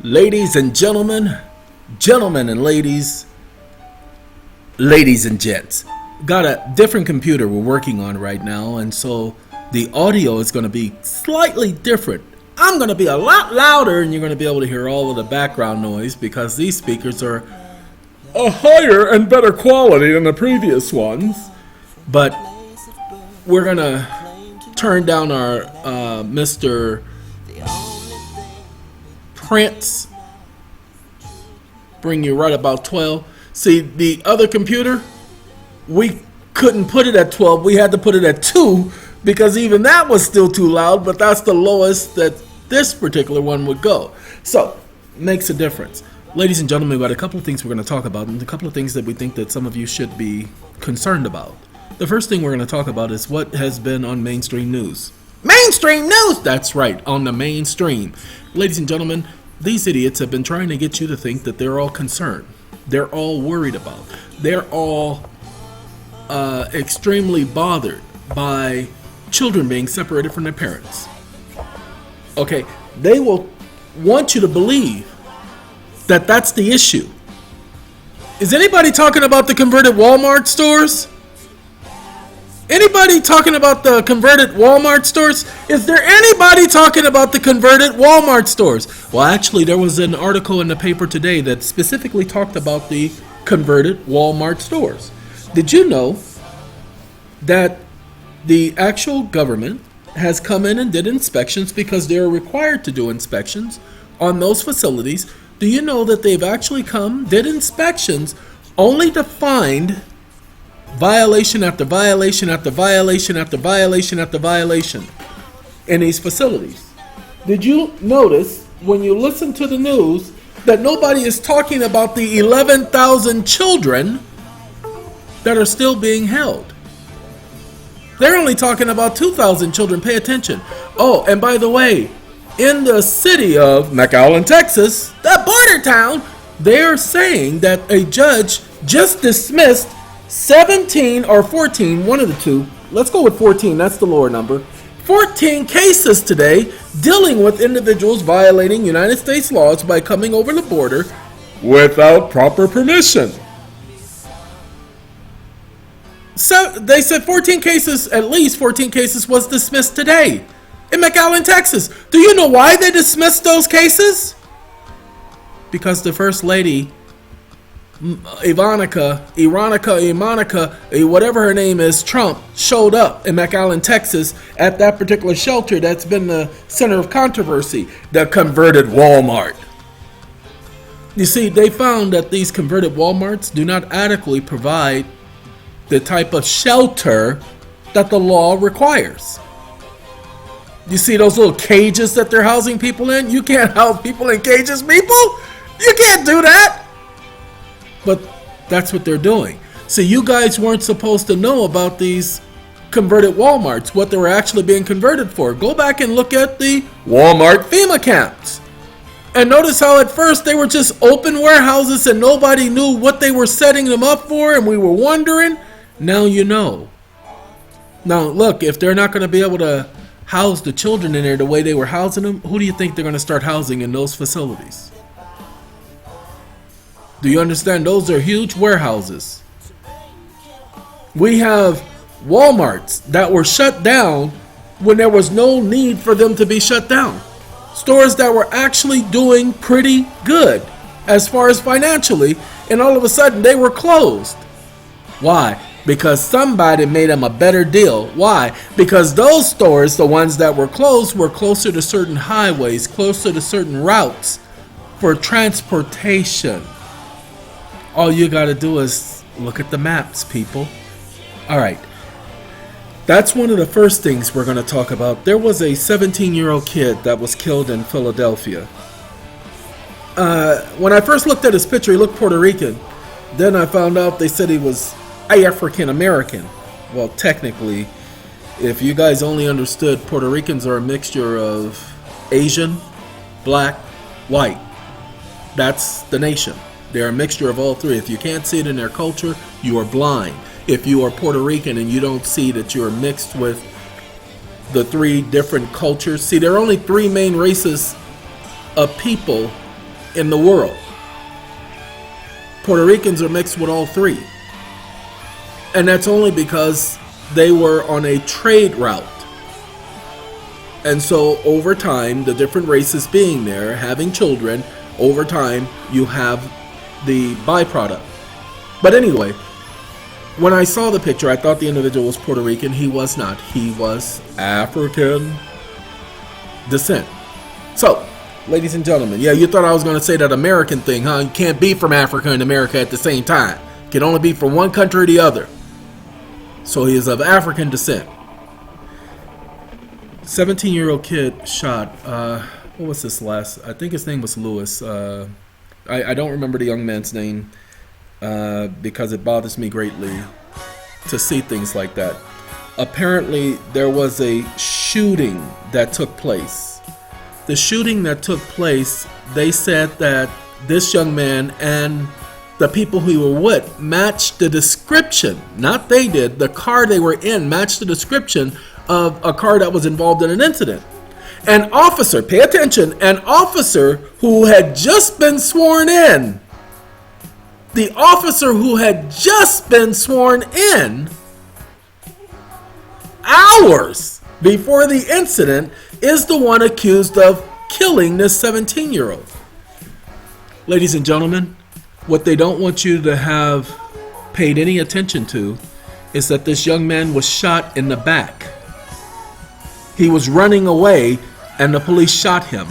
Ladies and gentlemen, gentlemen and ladies, ladies and gents. Got a different computer we're working on right now, and so the audio is going to be slightly different. I'm going to be a lot louder, and you're going to be able to hear all of the background noise because these speakers are a higher and better quality than the previous ones. But we're going to turn down our Mr. Prince, bring you right about 12. See, the other computer, we couldn't put it at 12. We had to put it at 2 because even that was still too loud, but that's the lowest that this particular one would go. So, makes a difference. Ladies and gentlemen, we've got a couple of things we're going to talk about and a couple of things that we think that some of you should be concerned about. The first thing we're going to talk about is what has been on mainstream news. Mainstream news! That's right, on the mainstream. Ladies and gentlemen, these idiots have been trying to get you to think that they're all concerned. They're all worried about. They're all extremely bothered by children being separated from their parents. Okay, they will want you to believe that that's the issue. Is anybody talking about the converted Walmart stores? Anybody talking about the converted Walmart stores? Is there anybody talking about the converted Walmart stores? Well, actually, there was an article in the paper today that specifically talked about the converted Walmart stores. Did you know that the actual government has come in and did inspections because they're required to do inspections on those facilities? Do you know that they've actually did inspections only to find violation after violation after violation after violation after violation in these facilities? Did you notice when you listen to the news that nobody is talking about the 11,000 children that are still being held? They're only talking about 2,000 children. Pay attention. Oh, and by the way, in the city of McAllen, Texas, that border town, they're saying that a judge just dismissed 17 or 14, one of the two. Let's go with 14, that's the lower number. 14 cases today dealing with individuals violating United States laws by coming over the border without proper permission. So they said 14 cases, at least 14 cases was dismissed today in McAllen, Texas. Do you know why they dismissed those cases? Because the First Lady, Monica, whatever her name is, Trump, showed up in McAllen, Texas at that particular shelter that's been the center of controversy, the converted Walmart. You see, they found that these converted Walmarts do not adequately provide the type of shelter that the law requires. You see those little cages that they're housing people in? You can't house people in cages, people! You can't do that! But that's what they're doing. So you guys weren't supposed to know about these converted Walmarts, what they were actually being converted for. Go back and look at the Walmart FEMA camps. And notice how at first they were just open warehouses and nobody knew what they were setting them up for, and we were wondering. Now you know. Now look, if they're not going to be able to house the children in there the way they were housing them, who do you think they're going to start housing in those facilities? Do you understand? Those are huge warehouses. We have Walmarts that were shut down when there was no need for them to be shut down. Stores that were actually doing pretty good as far as financially, and all of a sudden they were closed. Why? Because somebody made them a better deal. Why? Because those stores, the ones that were closed, were closer to certain highways, closer to certain routes for transportation. All you got to do is look at the maps, people. All right. That's one of the first things we're going to talk about. There was a 17-year-old kid that was killed in Philadelphia. When I first looked at his picture, he looked Puerto Rican. Then I found out they said he was African American. Well, technically, if you guys only understood, Puerto Ricans are a mixture of Asian, black, white. That's the nation. They're a mixture of all three. If you can't see it in their culture, you are blind. If you are Puerto Rican and you don't see that you're mixed with the three different cultures. See, there are only three main races of people in the world. Puerto Ricans are mixed with all three. And that's only because they were on a trade route. And so over time, the different races being there, having children, over time, you have the byproduct. But anyway, when I saw the picture, I thought the individual was Puerto Rican. He was not. He was African descent. So, ladies and gentlemen, yeah, you thought I was going to say that American thing, huh? You can't be from Africa and America at the same time. You can only be from one country or the other. So he is of African descent. 17-year-old kid shot. What was this last? I think his name was Lewis. I don't remember the young man's name because it bothers me greatly to see things like that. Apparently, there was a shooting that took place. The shooting that took place, they said that this young man and the people who were with matched the description. Not they did. The car they were in matched the description of a car that was involved in an incident. An officer, pay attention, an officer who had just been sworn in. The officer who had just been sworn in hours before the incident is the one accused of killing this 17-year-old. Ladies and gentlemen, what they don't want you to have paid any attention to is that this young man was shot in the back. He was running away and the police shot him.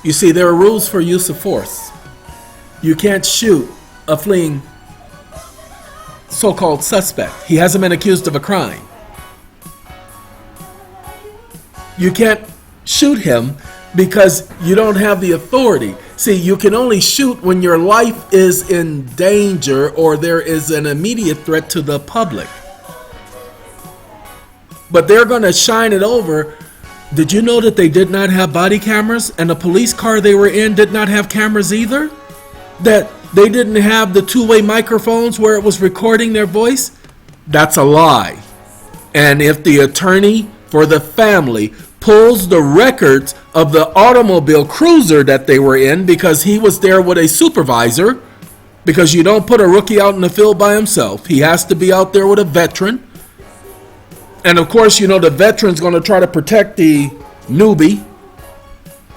You see, there are rules for use of force. You can't shoot a fleeing so-called suspect. He hasn't been accused of a crime. You can't shoot him because you don't have the authority. See, you can only shoot when your life is in danger or there is an immediate threat to the public. But they're going to shine it over. Did you know that they did not have body cameras and the police car they were in did not have cameras either? That they didn't have the two-way microphones where it was recording their voice? That's a lie. And if the attorney for the family pulls the records of the automobile cruiser that they were in because he was there with a supervisor, because you don't put a rookie out in the field by himself. He has to be out there with a veteran. And of course, you know, the veteran's going to try to protect the newbie.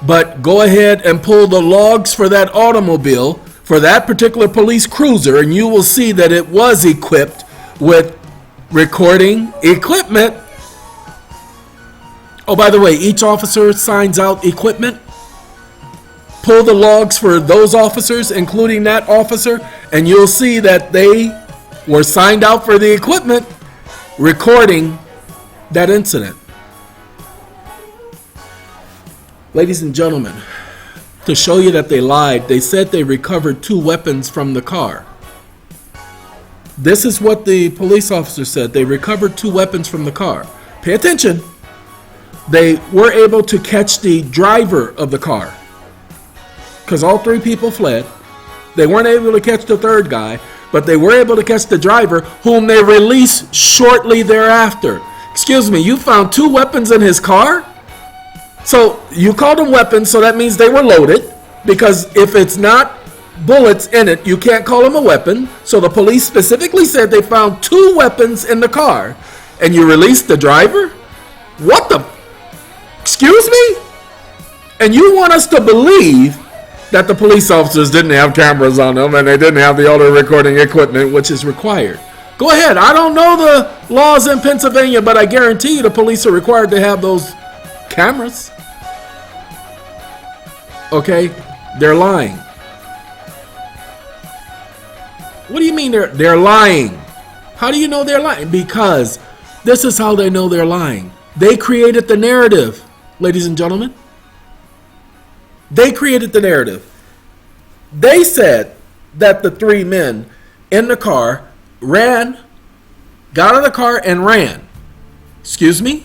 But go ahead and pull the logs for that automobile, for that particular police cruiser, and you will see that it was equipped with recording equipment. Oh, by the way, each officer signs out equipment. Pull the logs for those officers, including that officer, and you'll see that they were signed out for the equipment recording that incident. Ladies and gentlemen, to show you that they lied, they said they recovered 2 weapons from the car. This is what the police officer said. They recovered 2 weapons from the car. Pay attention. They were able to catch the driver of the car because all 3 people fled. They weren't able to catch the third guy, but they were able to catch the driver, whom they released shortly thereafter. Excuse me, you found 2 weapons in his car? So you called them weapons, so that means they were loaded, because if it's not bullets in it, you can't call them a weapon. So the police specifically said they found 2 weapons in the car, and you released the driver? What the? Excuse me? And you want us to believe that the police officers didn't have cameras on them and they didn't have the audio recording equipment, which is required. Go ahead. I don't know the laws in Pennsylvania, but I guarantee you the police are required to have those cameras. Okay? They're lying. What do you mean they're lying? How do you know they're lying? Because this is how they know they're lying. They created the narrative, ladies and gentlemen. They created the narrative. They said that the 3 men in the car ran, got out of the car and ran. Excuse me?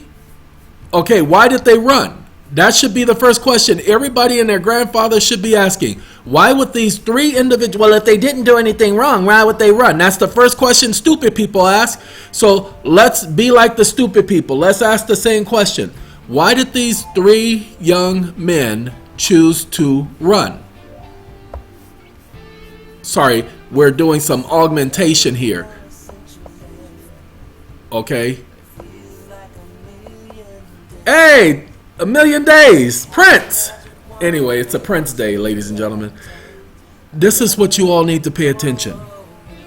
Okay, why did they run? That should be the first question everybody and their grandfather should be asking. Why would these 3 individuals, well, if they didn't do anything wrong, why would they run? That's the first question stupid people ask. So let's be like the stupid people. Let's ask the same question. Why did these 3 young men choose to run. Sorry, we're doing some augmentation here. Okay. Hey, a million days, Prince. Anyway, it's a Prince Day, ladies and gentlemen. This is what you all need to pay attention.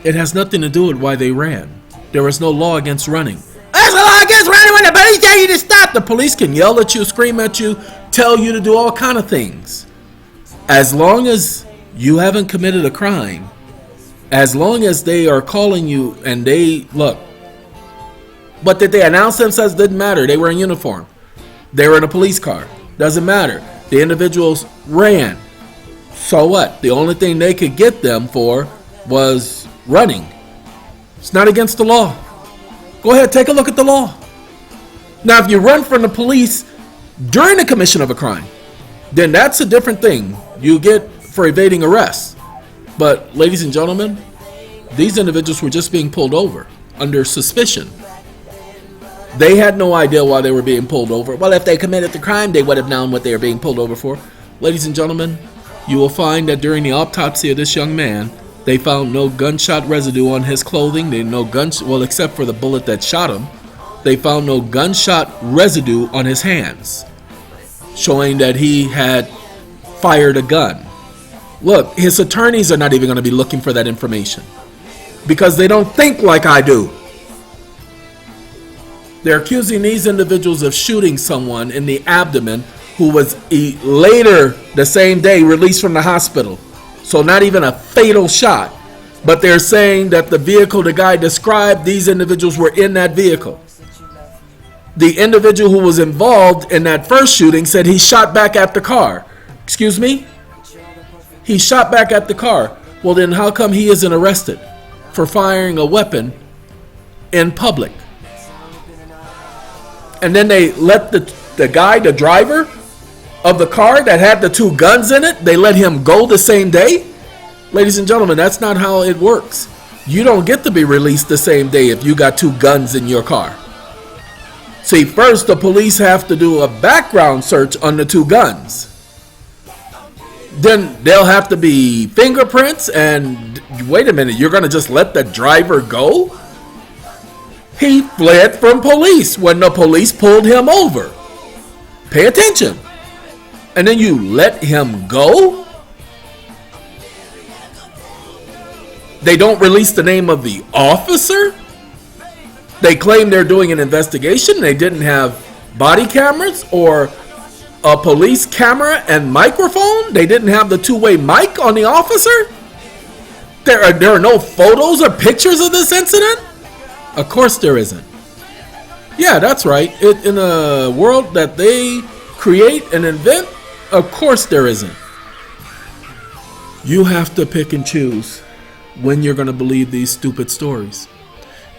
It has nothing to do with why they ran. There was no law against running. There's a law against running when the police tell you to stop. The police can yell at you, scream at you, tell you to do all kind of things. As long as you haven't committed a crime, as long as they are calling you and they look. But did they announce themselves? Didn't matter. They were in uniform. They were in a police car. Doesn't matter. The individuals ran. So what? The only thing they could get them for was running. It's not against the law. Go ahead, take a look at the law. Now, if you run from the police during the commission of a crime, then that's a different thing. You get for evading arrest. But, ladies and gentlemen, these individuals were just being pulled over under suspicion. They had no idea why they were being pulled over. Well, if they committed the crime, they would have known what they were being pulled over for. Ladies and gentlemen, you will find that during the autopsy of this young man, they found no gunshot residue on his clothing. Well, except for the bullet that shot him. They found no gunshot residue on his hands, showing that he had fired a gun. Look, his attorneys are not even going to be looking for that information because they don't think like I do. They're accusing these individuals of shooting someone in the abdomen who was later the same day released from the hospital. So not even a fatal shot. But they're saying that the vehicle the guy described, these individuals were in that vehicle. The individual who was involved in that first shooting said he shot back at the car. Excuse me? He shot back at the car. Well, then how come he isn't arrested for firing a weapon in public? And then they let the guy, the driver of the car that had the two guns in it, they let him go the same day? Ladies and gentlemen, that's not how it works. You don't get to be released the same day if you got two guns in your car. See, first the police have to do a background search on the two guns. Then they'll have to be fingerprints and wait a minute, you're going to just let the driver go? He fled from police when the police pulled him over. Pay attention. And then you let him go? They don't release the name of the officer? They claim they're doing an investigation. They didn't have body cameras or a police camera and microphone. They didn't have the two-way mic on the officer. There are no photos or pictures of this incident? Of course there isn't. Yeah, that's right. In a world that they create and invent, of course there isn't. You have to pick and choose when you're going to believe these stupid stories.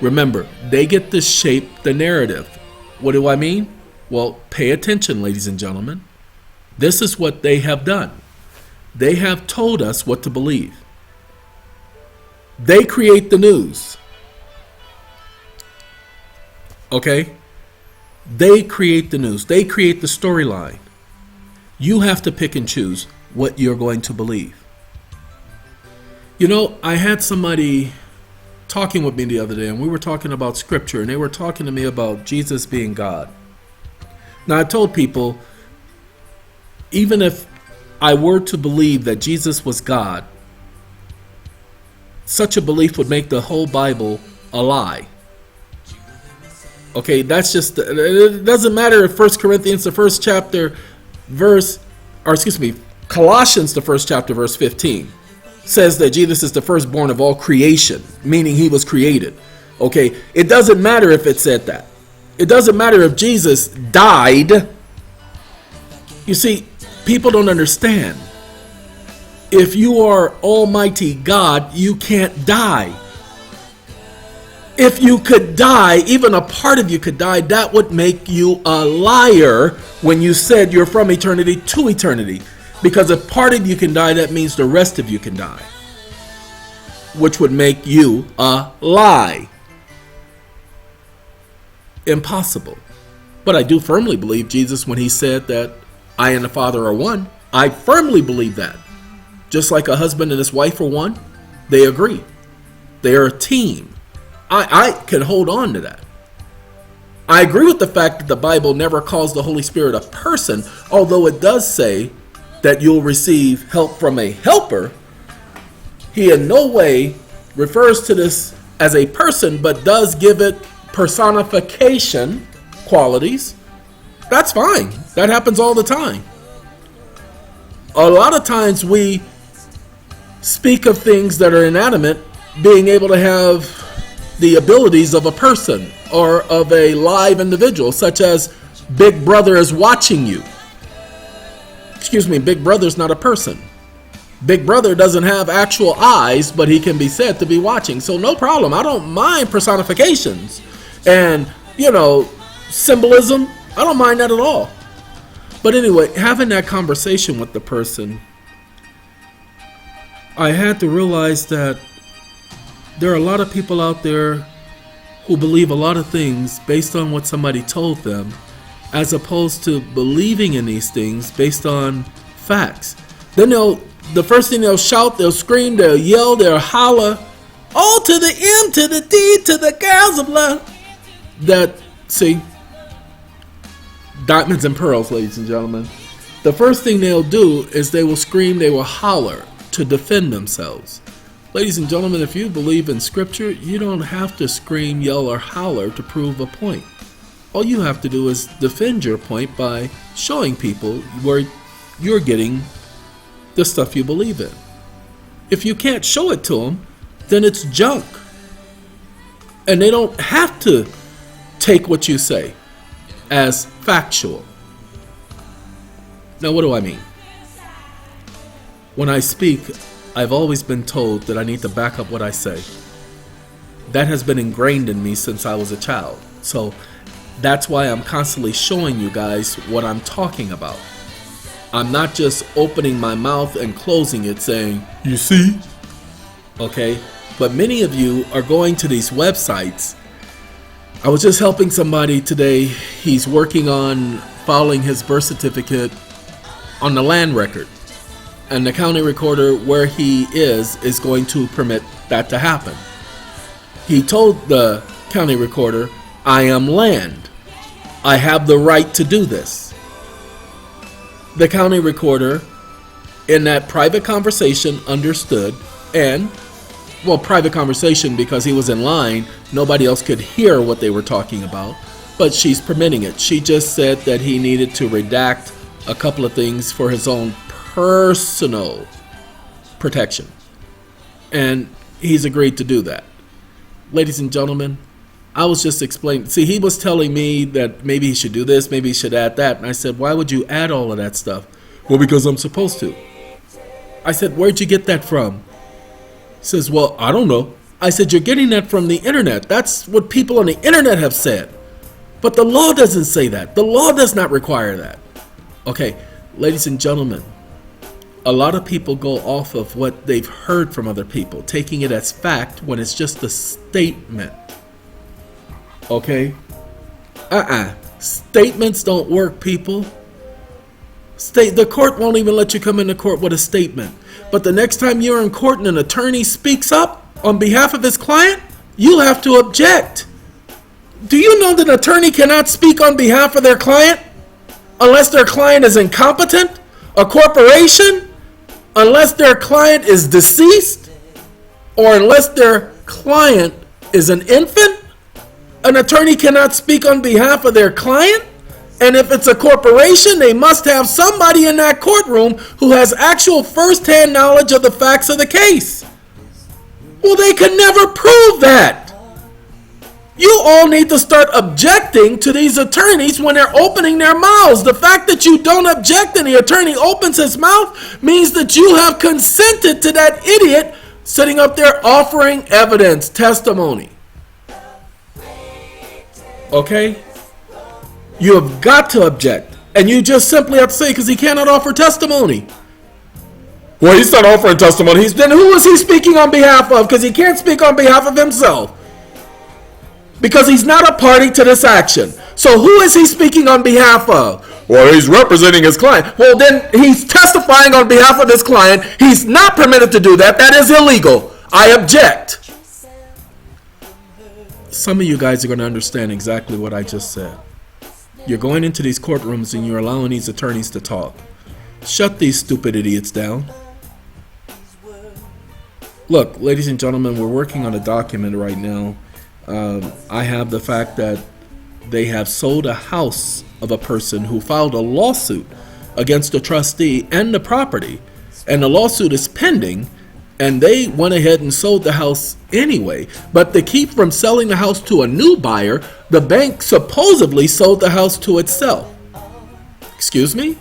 Remember, they get to shape the narrative. What do I mean? Well, pay attention, ladies and gentlemen. This is what they have done. They have told us what to believe. They create the news. Okay? They create the news. They create the storyline. You have to pick and choose what you're going to believe. You know, I had somebody talking with me the other day, and we were talking about scripture, and they were talking to me about Jesus being God. Now, I told people, even if I were to believe that Jesus was God, such a belief would make the whole Bible a lie. Okay, that's just, it doesn't matter if 1 Corinthians, the first chapter, Colossians, the first chapter, verse 15, says that Jesus is the firstborn of all creation, meaning he was created. Okay, it doesn't matter if it said that. It doesn't matter if Jesus died. You see, people don't understand. If you are Almighty God, you can't die. If you could die, even a part of you could die, that would make you a liar when you said you're from eternity to eternity. Because if part of you can die, that means the rest of you can die. Which would make you a lie. Impossible. But I do firmly believe Jesus when he said that I and the Father are one. I firmly believe that. Just like a husband and his wife are one, they agree. They are a team. I can hold on to that. I agree with the fact that the Bible never calls the Holy Spirit a person, although it does say that you'll receive help from a helper. He in no way refers to this as a person, but does give it personification qualities. That's fine. That happens all the time. A lot of times we speak of things that are inanimate being able to have the abilities of a person or of a live individual, such as Big Brother is watching you. Excuse me, Big Brother's not a person. Big Brother doesn't have actual eyes, but he can be said to be watching. So no problem. I don't mind personifications and, symbolism. I don't mind that at all. But anyway, having that conversation with the person, I had to realize that there are a lot of people out there who believe a lot of things based on what somebody told them, as opposed to believing in these things based on facts. Then the first thing they'll shout, they'll scream, they'll yell, they'll holler, "Oh, to the M, to the D, to the girls of love." See, diamonds and pearls, ladies and gentlemen. The first thing they'll do is they will scream, they will holler to defend themselves. Ladies and gentlemen, if you believe in scripture, you don't have to scream, yell, or holler to prove a point. All you have to do is defend your point by showing people where you're getting the stuff you believe in. If you can't show it to them, then it's junk. And they don't have to take what you say as factual. Now, what do I mean? When I speak, I've always been told that I need to back up what I say. That has been ingrained in me since I was a child. So that's why I'm constantly showing you guys what I'm talking about. I'm not just opening my mouth and closing it saying, "You see?" Okay? But many of you are going to these websites. I was just helping somebody today. He's working on filing his birth certificate on the land record. And the county recorder where he is going to permit that to happen. He told the county recorder, "I am land. I have the right to do this." The county recorder, in that private conversation, understood, and, private conversation because he was in line, nobody else could hear what they were talking about, but she's permitting it. She just said that he needed to redact a couple of things for his own personal protection. And he's agreed to do that. Ladies and gentlemen, I was just explaining. See, he was telling me that maybe he should do this, maybe he should add that. And I said, "Why would you add all of that stuff?" "Well, because I'm supposed to." I said, "Where'd you get that from?" He says, "Well, I don't know." I said, "You're getting that from the internet. That's what people on the internet have said. But the law doesn't say that. The law does not require that." Okay, ladies and gentlemen, a lot of people go off of what they've heard from other people, taking it as fact when it's just a statement. Okay? Statements don't work, people. The court won't even let you come into court with a statement. But the next time you're in court and an attorney speaks up on behalf of his client, you'll have to object. Do you know that an attorney cannot speak on behalf of their client unless their client is incompetent, a corporation, unless their client is deceased, or unless their client is an infant? An attorney cannot speak on behalf of their client. And if it's a corporation, they must have somebody in that courtroom who has actual first-hand knowledge of the facts of the case. Well, they can never prove that. You all need to start objecting to these attorneys when they're opening their mouths. The fact that you don't object and the attorney opens his mouth means that you have consented to that idiot sitting up there offering evidence, testimony. Okay? You have got to object. And you just simply have to say, because he cannot offer testimony. Well, he's not offering testimony. Then who is he speaking on behalf of? Because he can't speak on behalf of himself. Because he's not a party to this action. So who is he speaking on behalf of? Well, he's representing his client. Well, then he's testifying on behalf of his client. He's not permitted to do that. That is illegal. I object. Some of you guys are going to understand exactly what I just said. You're going into these courtrooms and you're allowing these attorneys to talk. Shut these stupid idiots down. Look, ladies and gentlemen, we're working on a document right now. I have the fact that they have sold a house of a person who filed a lawsuit against the trustee and the property. And the lawsuit is pending, and they went ahead and sold the house anyway. But to keep from selling the house to a new buyer, the bank supposedly sold the house to itself. Excuse me?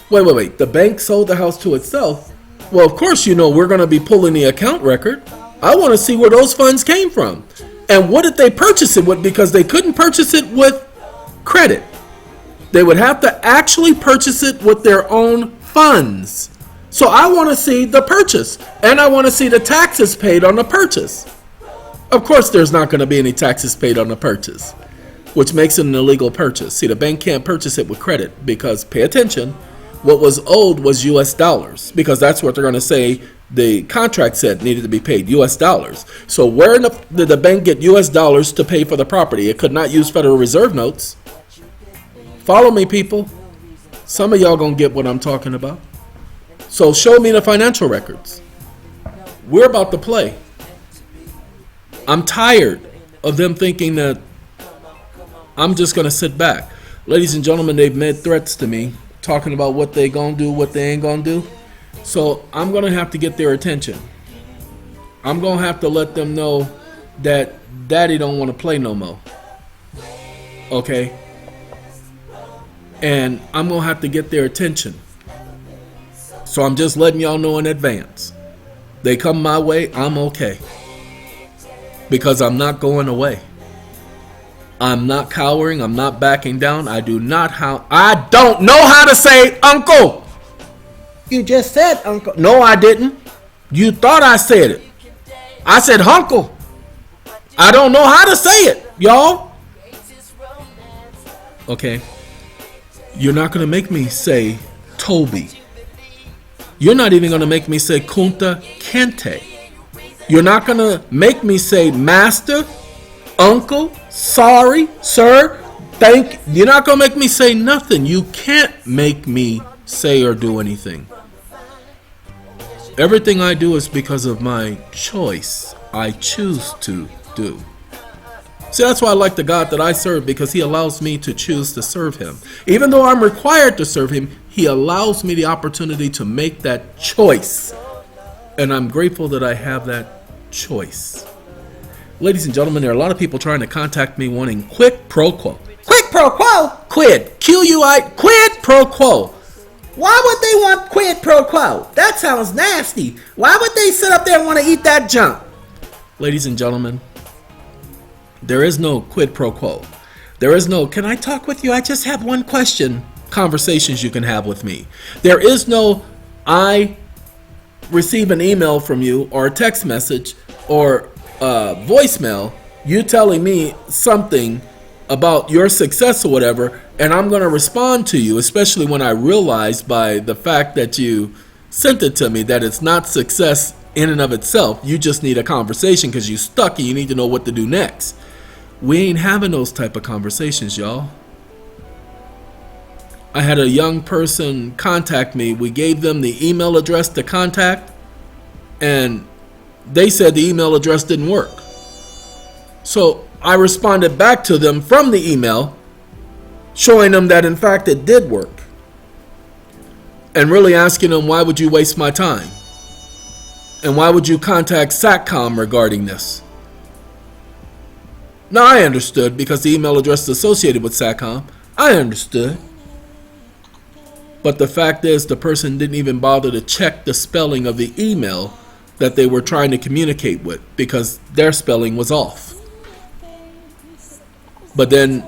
Wait. The bank sold the house to itself? Well, of course, you know, we're going to be pulling the account record. I want to see where those funds came from. And what did they purchase it with? Because they couldn't purchase it with credit. They would have to actually purchase it with their own funds. So I want to see the purchase. And I want to see the taxes paid on the purchase. Of course, there's not going to be any taxes paid on the purchase, which makes it an illegal purchase. See, the bank can't purchase it with credit because, pay attention, what was owed was US dollars, because that's what they're going to say the contract said needed to be paid, US dollars. So where did the bank get US dollars to pay for the property? It could not use Federal Reserve notes. Follow me, people. Some of y'all gonna get what I'm talking about. So show me the financial records. We're about to play. I'm tired of them thinking that I'm just gonna sit back. Ladies and gentlemen, they've made threats to me, talking about what they gonna do, what they ain't gonna do. So I'm gonna have to get their attention. I'm gonna have to let them know that Daddy don't want to play no more. Okay? And I'm gonna have to get their attention. So I'm just letting y'all know in advance. They come my way, I'm okay. Because I'm not going away. I'm not cowering, I'm not backing down. I don't know how to say uncle. You just said uncle. No, I didn't. You thought I said it. I said hunkle. I don't know how to say it, y'all. Okay. You're not going to make me say Toby. You're not even going to make me say Kunta Kente. You're not going to make me say master, uncle, sorry, sir, thank. You're not going to make me say nothing. You can't make me say or do anything. Everything I do is because of my choice. I choose to do. See, that's why I like the God that I serve, because he allows me to choose to serve him. Even though I'm required to serve him, he allows me the opportunity to make that choice. And I'm grateful that I have that choice. Ladies and gentlemen, there are a lot of people trying to contact me wanting quid pro quo. Quid pro quo? Quid. Q-U-I. Quid pro quo. Why would they want quid pro quo? That sounds nasty. Why would they sit up there and want to eat that junk? Ladies and gentlemen, there is no quid pro quo. There is no, can I talk with you? I just have one question. Conversations you can have with me. There is no, I receive an email from you or a text message or a voicemail, you telling me something about your success or whatever, and I'm going to respond to you, especially when I realize by the fact that you sent it to me that it's not success in and of itself. You just need a conversation because you stuck and you need to know what to do next. We ain't having those type of conversations, y'all. I had a young person contact me. We gave them the email address to contact, and they said the email address didn't work. So I responded back to them from the email, showing them that in fact it did work. And really asking them, why would you waste my time? And why would you contact SATCOM regarding this? Now I understood, because the email address is associated with SATCOM. I understood. But the fact is, the person didn't even bother to check the spelling of the email that they were trying to communicate with, because their spelling was off. But then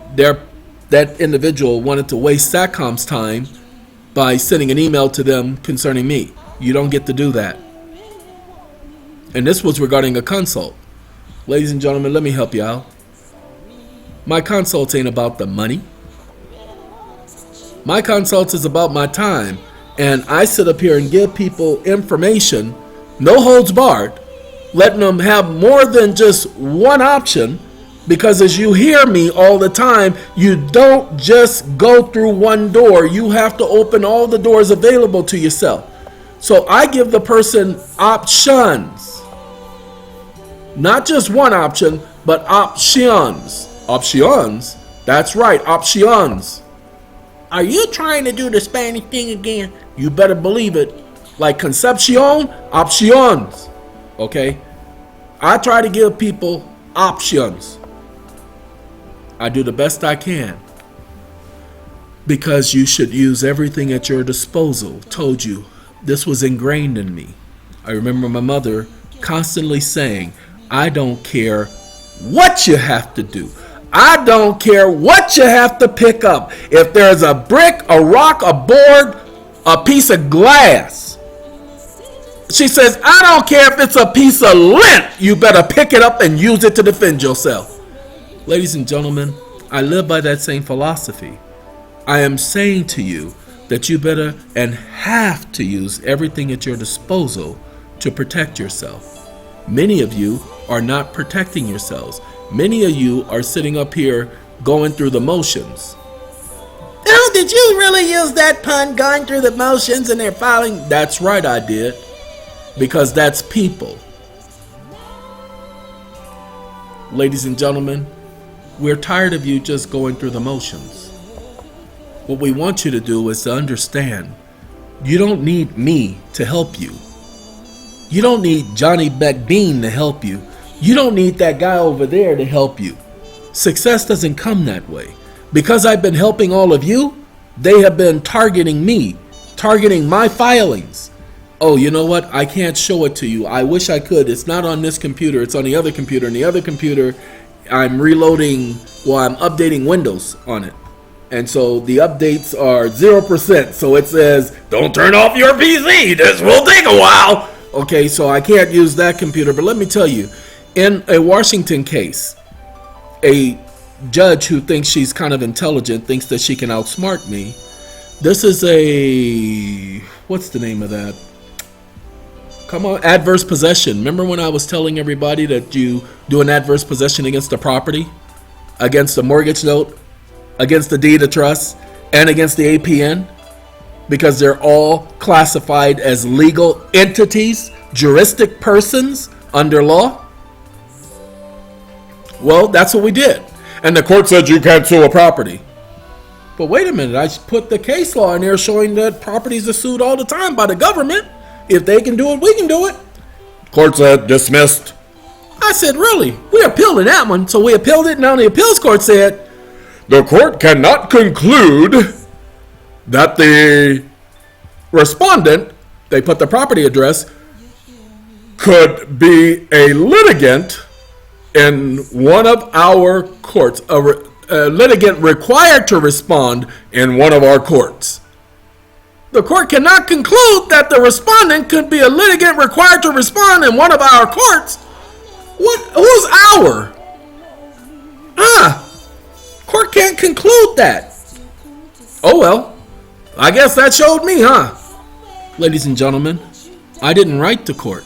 that individual wanted to waste SATCOM's time by sending an email to them concerning me. You don't get to do that. And this was regarding a consult. Ladies and gentlemen, let me help you out. My consults ain't about the money. My consults is about my time, and I sit up here and give people information, no holds barred, letting them have more than just one option, because as you hear me all the time, you don't just go through one door. You have to open all the doors available to yourself. So I give the person options. Not just one option, but options. Options? That's right, options. Are you trying to do the Spanish thing again? You better believe it. Like concepcion, options. Okay? I try to give people options. I do the best I can. Because you should use everything at your disposal. Told you, this was ingrained in me. I remember my mother constantly saying, I don't care what you have to do. I don't care what you have to pick up. If there's a brick, a rock, a board, a piece of glass. She says, I don't care if it's a piece of lint. You better pick it up and use it to defend yourself. Ladies and gentlemen, I live by that same philosophy. I am saying to you that you better and have to use everything at your disposal to protect yourself. Many of you are not protecting yourselves. Many of you are sitting up here going through the motions. Oh, did you really use that pun, going through the motions, and they're following? That's right, I did. Because that's people. Ladies and gentlemen, we're tired of you just going through the motions. What we want you to do is to understand, you don't need me to help you. You don't need Johnny Beckbean to help you. You don't need that guy over there to help you. Success doesn't come that way. Because I've been helping all of you, they have been targeting me, targeting my filings. Oh, you know what? I can't show it to you. I wish I could. It's not on this computer. It's on the other computer. And the other computer, I'm reloading, I'm updating Windows on it. And so the updates are 0%. So it says, don't turn off your PC. This will take a while. Okay, so I can't use that computer. But let me tell you, in a Washington case, a judge who thinks she's kind of intelligent thinks that she can outsmart me. This is a, what's the name of that? Come on, adverse possession. Remember when I was telling everybody that you do an adverse possession against a property, against a mortgage note, against the deed of trust, and against the APN? Because they're all classified as legal entities, juristic persons under law. Well, that's what we did. And the court said you can't sue a property. But wait a minute, I put the case law in there showing that properties are sued all the time by the government. If they can do it, we can do it. Court said dismissed. I said, really? We appealed that one. So we appealed it. Now the appeals court said, the court cannot conclude that the respondent, they put the property address, could be a litigant in one of our courts, a litigant required to respond in one of our courts. The court cannot conclude that the respondent could be a litigant required to respond in one of our courts. What? Who's our? Court can't conclude that. Oh well, I guess that showed me, huh? Ladies and gentlemen, I didn't write to court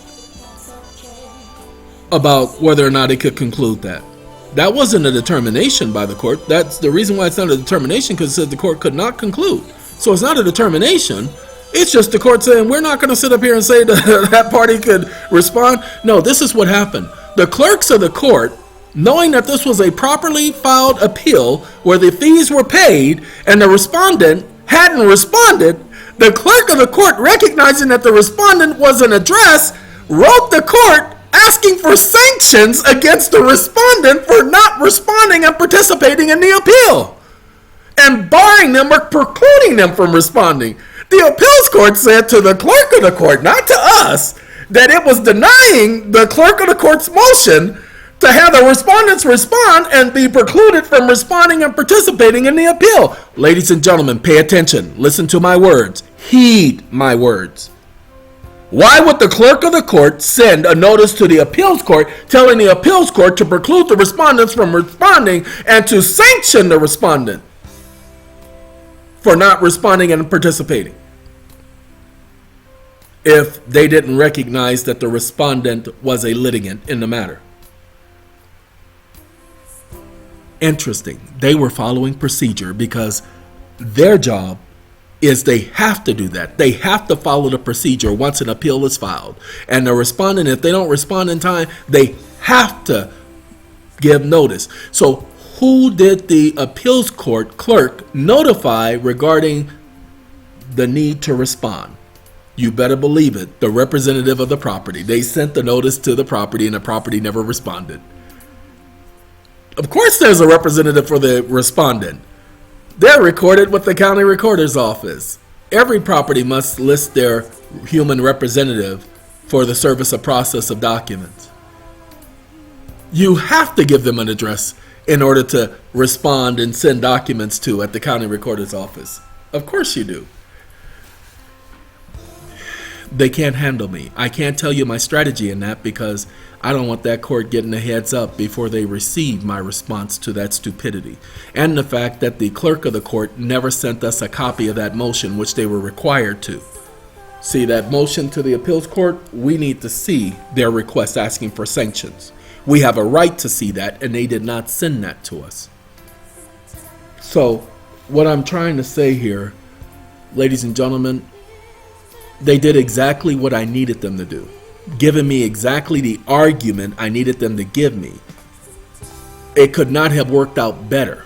about whether or not it could conclude that. That wasn't a determination by the court. That's the reason why it's not a determination, because it said the court could not conclude. So it's not a determination. It's just the court saying we're not going to sit up here and say that that party could respond. No, this is what happened. The clerks of the court, knowing that this was a properly filed appeal where the fees were paid and the respondent hadn't responded, the clerk of the court, recognizing that the respondent wasn't addressed, wrote the court asking for sanctions against the respondent for not responding and participating in the appeal, and barring them or precluding them from responding. The appeals court said to the clerk of the court, not to us, that it was denying the clerk of the court's motion to have the respondents respond and be precluded from responding and participating in the appeal. Ladies and gentlemen, pay attention. Listen to my words. Heed my words. Why would the clerk of the court send a notice to the appeals court telling the appeals court to preclude the respondents from responding and to sanction the respondent? for not responding and participating if they didn't recognize that the respondent was a litigant in the matter. Interesting. They were following procedure because their job is they have to do that. They have to follow the procedure once an appeal is filed. And the respondent, if they don't respond in time, they have to give notice. So who did the appeals court clerk notify regarding the need to respond? You better believe it, the representative of the property. They sent the notice to the property and the property never responded. Of course there's a representative for the respondent. They're recorded with the county recorder's office. Every property must list their human representative for the service of process of documents. You have to give them an address in order to respond and send documents to at the county recorder's office. Of course you do. They can't handle me. I can't tell you my strategy in that because I don't want that court getting a heads up before they receive my response to that stupidity. And the fact that the clerk of the court never sent us a copy of that motion, which they were required to. See, that motion to the appeals court, we need to see their request asking for sanctions. We have a right to see that, and they did not send that to us. So, what I'm trying to say here, ladies and gentlemen, they did exactly what I needed them to do, giving me exactly the argument I needed them to give me. It could not have worked out better.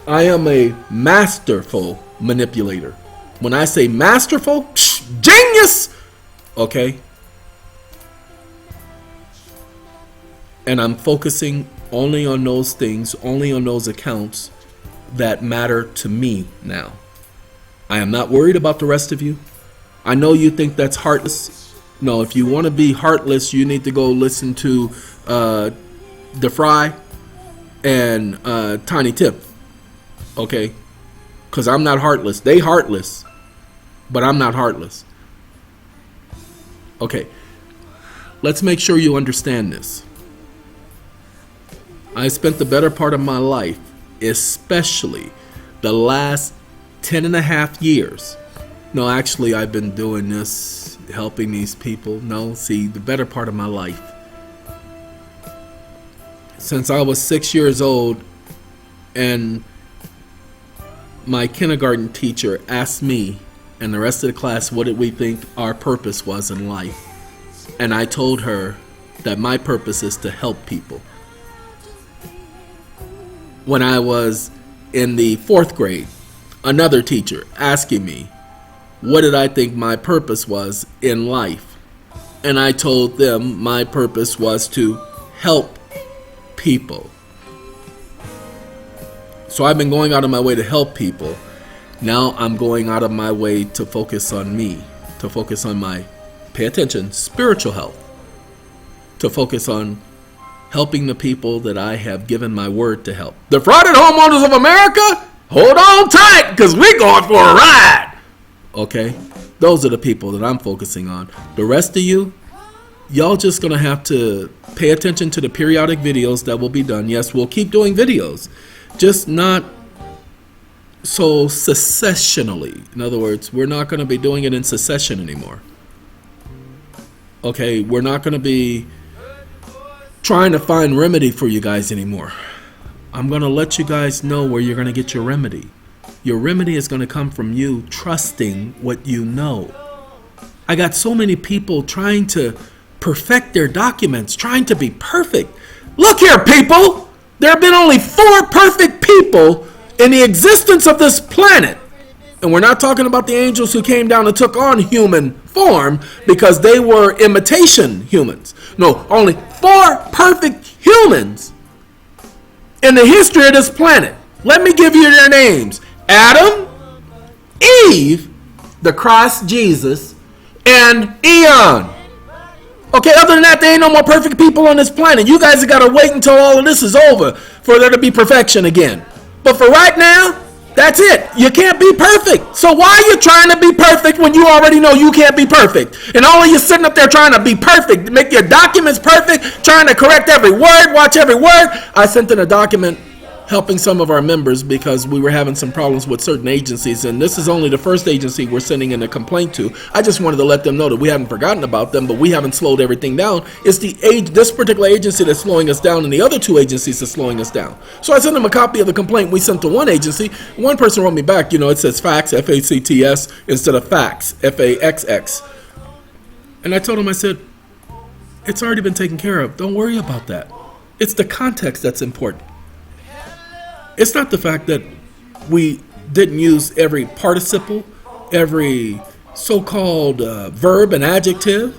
I am a masterful manipulator. When I say masterful, genius! Okay? And I'm focusing only on those things, only on those accounts that matter to me now. I am not worried about the rest of you. I know you think that's heartless. No, if you want to be heartless, you need to go listen to The Fry and Tiny Tip. Okay? Because I'm not heartless. They heartless, but I'm not heartless. Okay. Let's make sure you understand this. I spent the better part of my life, especially the last 10 and a half years. No, actually, I've been doing this, helping these people. No, see, the better part of my life. Since I was 6 years old, and my kindergarten teacher asked me and the rest of the class what did we think our purpose was in life. And I told her that my purpose is to help people. When I was in the 4th grade, another teacher asking me, what did I think my purpose was in life? And I told them my purpose was to help people. So I've been going out of my way to help people. Now I'm going out of my way to focus on me, to focus on my, pay attention, spiritual health, to focus on helping the people that I have given my word to help. Defrauded homeowners of America, hold on tight, because we're going for a ride. Okay, those are the people that I'm focusing on. The rest of you, y'all just gonna have to pay attention to the periodic videos that will be done. Yes, we'll keep doing videos, just not so successionally. In other words, we're not gonna be doing it in succession anymore. Okay, we're not gonna be trying to find remedy for you guys anymore. I'm gonna let you guys know where you're gonna get your remedy. Your remedy is going to come from you trusting what you know. I got so many people trying to perfect their documents, trying to be perfect. Look here, people! There have been only 4 perfect people in the existence of this planet. And we're not talking about the angels who came down and took on human form because they were imitation humans. No, only 4 perfect humans in the history of this planet. Let me give you their names. Adam, Eve, the Christ Jesus, and Eon. Okay, other than that, there ain't no more perfect people on this planet. You guys have got to wait until all of this is over for there to be perfection again. But for right now, that's it. You can't be perfect. So why are you trying to be perfect when you already know you can't be perfect? And all of you sitting up there trying to be perfect, make your documents perfect, trying to correct every word, watch every word. I sent in a document helping some of our members because we were having some problems with certain agencies, and this is only the first agency we're sending in a complaint to. I just wanted to let them know that we haven't forgotten about them, but we haven't slowed everything down. It's this particular agency that's slowing us down, and the other two agencies are slowing us down. So I sent them a copy of the complaint we sent to one agency. One person wrote me back, it says fax, F-A-C-T-S, instead of fax, F-A-X-X. And I told him, I said, it's already been taken care of. Don't worry about that. It's the context that's important. It's not the fact that we didn't use every participle, every so-called verb and adjective.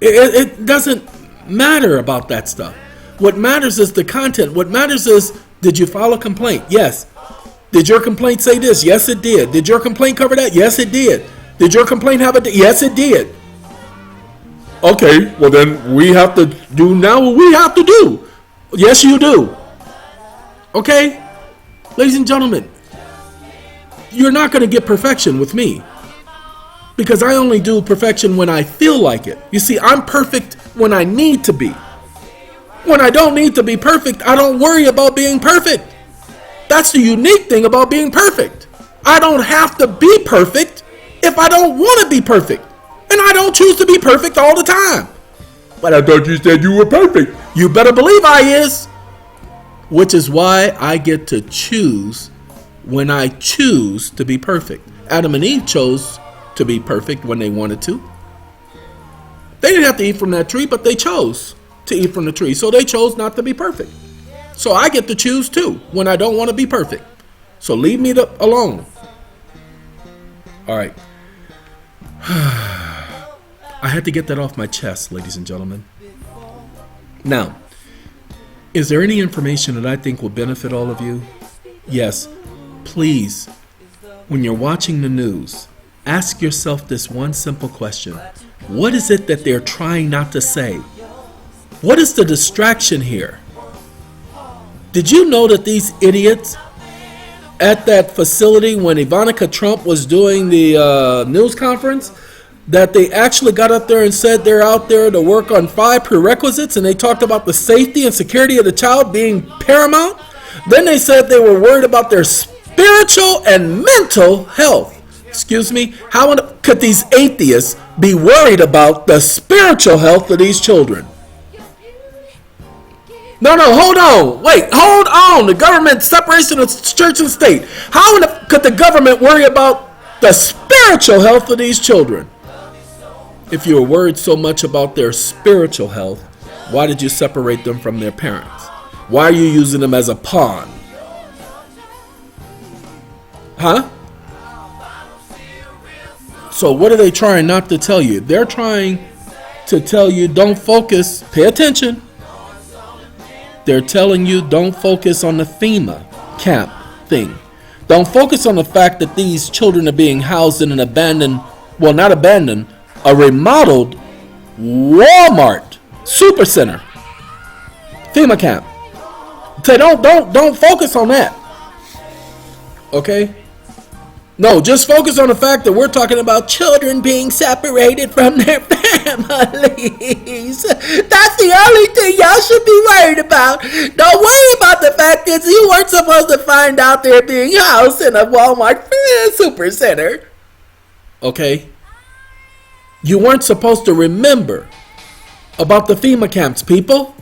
It doesn't matter about that stuff. What matters is the content. What matters is, did you file a complaint? Yes. Did your complaint say this? Yes, it did. Did your complaint cover that? Yes, it did. Did your complaint have a... Yes, it did. Okay, well then we have to do now what we have to do. Yes, you do. Okay? Ladies and gentlemen, you're not going to get perfection with me. Because I only do perfection when I feel like it. You see, I'm perfect when I need to be. When I don't need to be perfect, I don't worry about being perfect. That's the unique thing about being perfect. I don't have to be perfect if I don't want to be perfect. And I don't choose to be perfect all the time. But I thought you said you were perfect. You better believe I is. Which is why I get to choose when I choose to be perfect. Adam and Eve chose to be perfect when they wanted to. They didn't have to eat from that tree, but they chose to eat from the tree. So they chose not to be perfect. So I get to choose too when I don't want to be perfect. So leave me alone. All right. I had to get that off my chest, ladies and gentlemen. Now, is there any information that I think will benefit all of you? Yes. Please, when you're watching the news, ask yourself this one simple question. What is it that they're trying not to say? What is the distraction here? Did you know that these idiots at that facility when Ivanka Trump was doing the news conference, that they actually got up there and said they're out there to work on 5 prerequisites, and they talked about the safety and security of the child being paramount? Then they said they were worried about their spiritual and mental health. Excuse me? How could these atheists be worried about the spiritual health of these children? No, hold on. Wait, hold on. The government separation of church and state. How could the government worry about the spiritual health of these children? If you were worried so much about their spiritual health, why did you separate them from their parents? Why are you using them as a pawn? Huh? So what are they trying not to tell you? They're trying to tell you don't focus, pay attention. They're telling you don't focus on the FEMA camp thing. Don't focus on the fact that these children are being housed in an abandoned, well, not abandoned, a remodeled Walmart supercenter. FEMA camp. Say don't focus on that. Okay? No, just focus on the fact that we're talking about children being separated from their families. That's the only thing y'all should be worried about. Don't worry about the fact that you weren't supposed to find out they're being housed in a Walmart supercenter. Okay? You weren't supposed to remember about the FEMA camps, people.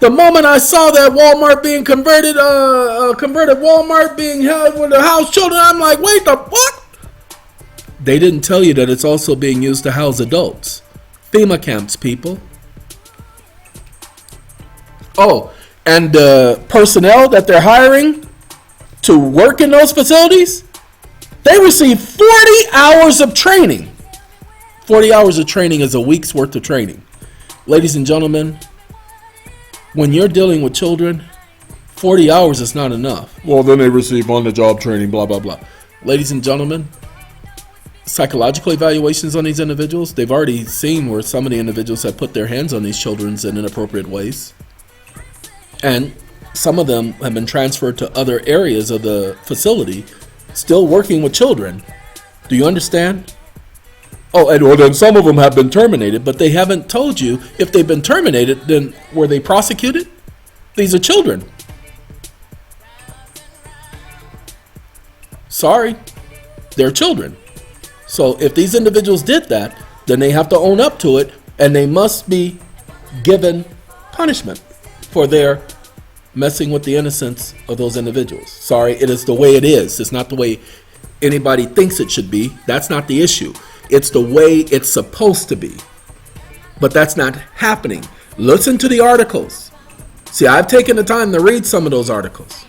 The moment I saw that Walmart being converted Walmart being held with the house children, I'm like, wait, the what? They didn't tell you that it's also being used to house adults. FEMA camps, people. Oh, and the personnel that they're hiring to work in those facilities, they receive 40 hours of training. 40 hours of training is a week's worth of training. Ladies and gentlemen, when you're dealing with children, 40 hours is not enough. Well, then they receive on-the-job training, blah, blah, blah. Ladies and gentlemen, psychological evaluations on these individuals, they've already seen where some of the individuals have put their hands on these children in inappropriate ways. And some of them have been transferred to other areas of the facility, still working with children. Do you understand? Oh, and well, then some of them have been terminated, but they haven't told you if they've been terminated, then were they prosecuted? These are children. Sorry, they're children. So if these individuals did that, then they have to own up to it, and they must be given punishment for their messing with the innocence of those individuals. Sorry, it is the way it is. It's not the way anybody thinks it should be. That's not the issue. It's the way it's supposed to be. But that's not happening. Listen to the articles. See, I've taken the time to read some of those articles.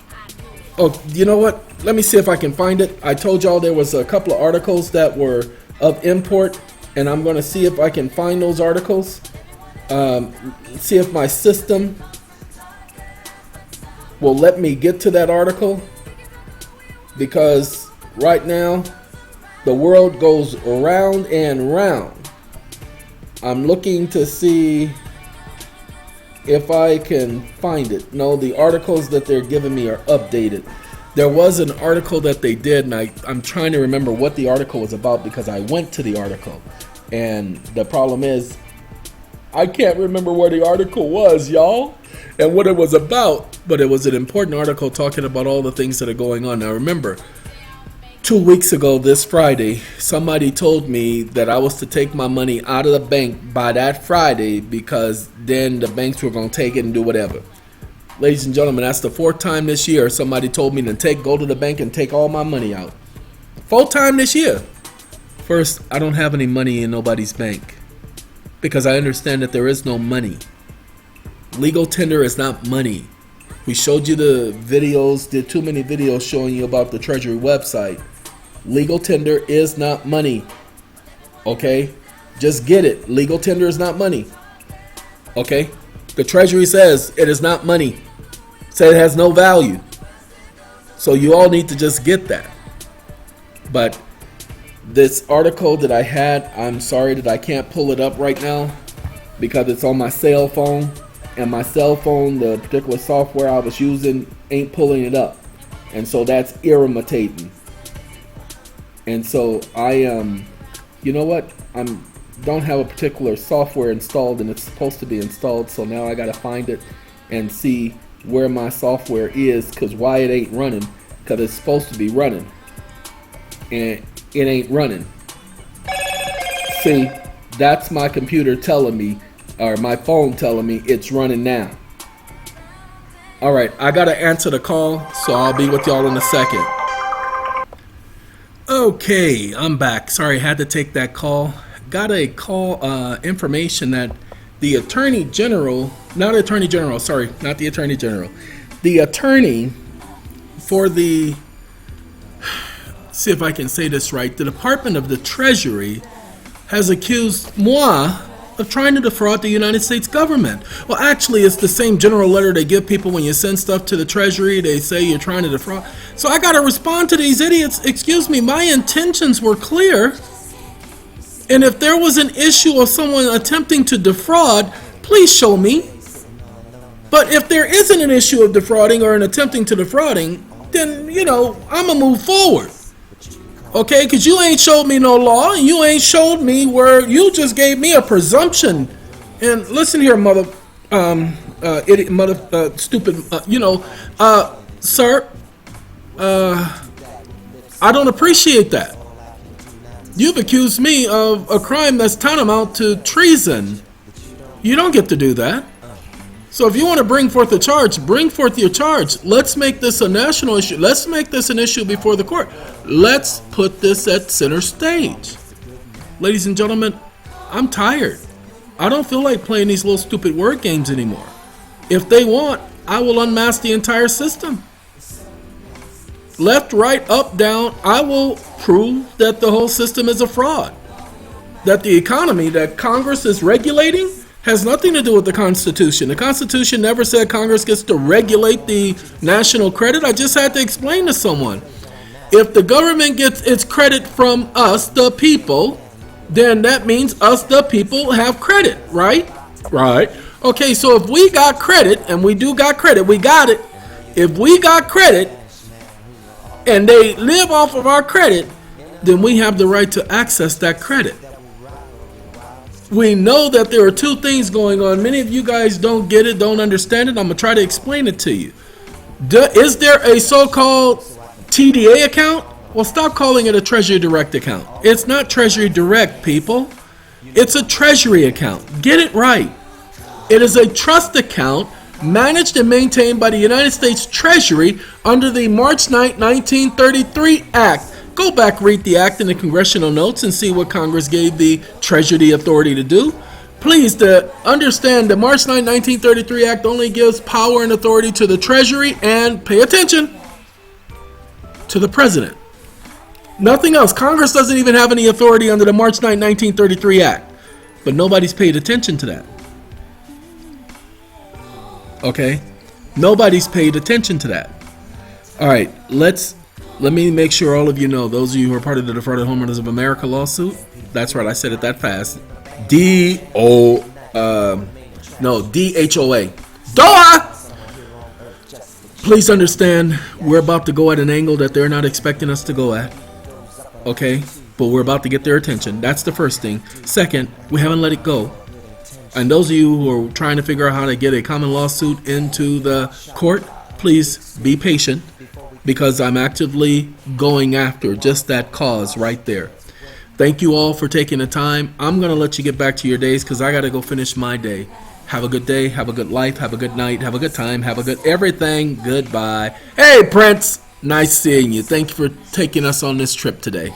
Oh, you know what? Let me see if I can find it. I told y'all there was a couple of articles that were of import, and I'm going to see if I can find those articles. See if my system will let me get to that article, because right now the world goes round and round. I'm looking to see if I can find it. No, the articles that they're giving me are updated. There was an article that they did, and I'm trying to remember what the article was about, because I went to the article, and the problem is I can't remember where the article was, y'all, and what it was about, but it was an important article talking about all the things that are going on. Now remember, 2 weeks ago this Friday, somebody told me that I was to take my money out of the bank by that Friday, because then the banks were going to take it and do whatever. Ladies and gentlemen, that's the 4th time this year somebody told me to go to the bank and take all my money out. 4th time this year. First, I don't have any money in nobody's bank, because I understand that there is no money. Legal tender is not money. We showed you the videos, did too many videos showing you about the Treasury website. Legal tender is not money. Okay? Just get it. Legal tender is not money. Okay? The Treasury says it is not money. Says it has no value. So you all need to just get that. But this article that I had, I'm sorry that I can't pull it up right now, because it's on my cell phone, and my cell phone, the particular software I was using, ain't pulling it up, and so that's irritating. And so I you know what, don't have a particular software installed, and it's supposed to be installed, so now I gotta find it and see where my software is, because why it ain't running, because it's supposed to be running and it ain't running. See, that's my computer telling me, or my phone telling me it's running now. Alright, I gotta answer the call, so I'll be with y'all in a second. Okay, I'm back. Sorry, I had to take that call. Got a call, information that the Attorney General, not the Attorney for the, see if I can say this right, the Department of the Treasury has accused moi of trying to defraud the United States government. Well, actually, it's the same general letter they give people when you send stuff to the Treasury. They say you're trying to defraud. So I got to respond to these idiots. Excuse me, my intentions were clear. And if there was an issue of someone attempting to defraud, please show me. But if there isn't an issue of defrauding or an attempting to defrauding, then, you know, I'm going to move forward. Okay, because you ain't showed me no law, and you ain't showed me where you just gave me a presumption. And listen here, mother, idiot, mother, stupid, sir, I don't appreciate that. You've accused me of a crime that's tantamount to treason. You don't get to do that. So if you want to bring forth a charge, bring forth your charge. Let's make this a national issue. Let's make this an issue before the court. Let's put this at center stage. Ladies and gentlemen, I'm tired. I don't feel like playing these little stupid word games anymore. If they want, I will unmask the entire system. Left, right, up, down, I will prove that the whole system is a fraud. That the economy that Congress is regulating has nothing to do with the Constitution. The Constitution never said Congress gets to regulate the national credit. I just had to explain to someone. If the government gets its credit from us, the people, then that means us, the people, have credit, right? Right. Okay, so if we got credit, and we do got credit, we got it. If we got credit, and they live off of our credit, then we have the right to access that credit. We know that there are two things going on. Many of you guys don't get it, don't understand it. I'm going to try to explain it to you. Is there a so-called TDA account? Well, stop calling it a Treasury Direct account. It's not Treasury Direct, people. It's a Treasury account. Get it right. It is a trust account managed and maintained by the United States Treasury under the March 9, 1933 Act. Go back, read the act in the congressional notes and see what Congress gave the Treasury the authority to do. Please understand the March 9, 1933 Act only gives power and authority to the Treasury and, pay attention, to the President. Nothing else. Congress doesn't even have any authority under the March 9, 1933 Act. But nobody's paid attention to that. Okay? Nobody's paid attention to that. All right, let me make sure all of you know, those of you who are part of the Defrauded Homeowners of America lawsuit, that's right, I said it that fast. DHOA. DOA! Please understand, we're about to go at an angle that they're not expecting us to go at. Okay? But we're about to get their attention. That's the first thing. Second, we haven't let it go. And those of you who are trying to figure out how to get a common lawsuit into the court, please be patient, because I'm actively going after just that cause right there. Thank you all for taking the time. I'm going to let you get back to your days because I got to go finish my day. Have a good day. Have a good life. Have a good night. Have a good time. Have a good everything. Goodbye. Hey, Prince. Nice seeing you. Thank you for taking us on this trip today.